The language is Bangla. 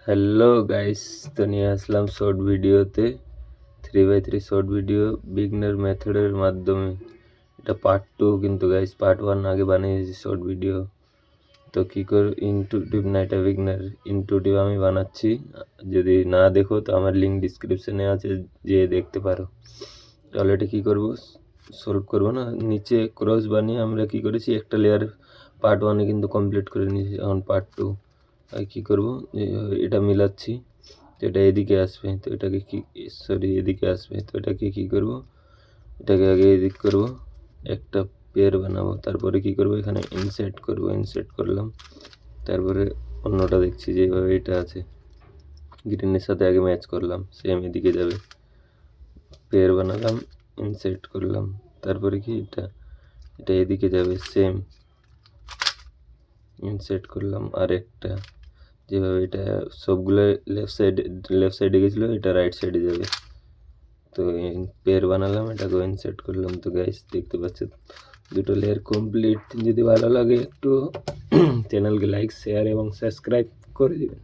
হ্যালো গাইস, তো নিয়ে আসলাম শর্ট ভিডিওতে 3x3 শর্ট ভিডিও বিগনার মেথডের মাধ্যমে। এটা পার্ট 2 কিন্তু গাইস, পার্ট 1 আগে বানিয়েছি শর্ট ভিডিও। তো কী করে ইনটুটিভ না, এটা বিগনার ইনটুটিভ আমি বানাচ্ছি। যদি না দেখো তো আমার লিঙ্ক ডিসক্রিপশনে আছে, যেয়ে দেখতে পারো। তাহলে এটা কী করবো, সলভ করবো না, নিচে ক্রস বানিয়ে আমরা কী করেছি, একটা লেয়ার পার্ট 1 কিন্তু কমপ্লিট করে নিয়েছি। এখন পার্ট 2 কী করবো, এটা মিলাচ্ছি, তো এটা এদিকে আসবে, তো এটাকে কি এদিকে আসবে, তো এটাকে কী করবো, এটাকে আগে এদিক করবো, একটা পেয়ার বানাবো, তারপরে কি করবো, এখানে ইনসার্ট করবো, ইনসার্ট করলাম, তারপরে অন্যটা দেখছি যেভাবে এটা আছে গ্রিনের সাথে আগে ম্যাচ করলাম, সেম এদিকে যাবে, পেয়ার বানালাম, ইনসার্ট করলাম, তারপরে কি এটা এদিকে যাবে, সেম ইনসার্ট করলাম, আর একটা যেভাবে এটা সবগুলো লেফট সাইডে গেছিলো, এটা রাইট সাইডে যাবে। তো পেয়ার বানালাম, এটাকে ইনসার্ট করলাম। তো গাইস দেখতে পাচ্ছেন দুটো লেয়ার কমপ্লিট। যদি ভালো লাগে একটু চ্যানেলকে লাইক, শেয়ার এবং সাবস্ক্রাইব করে দিবেন।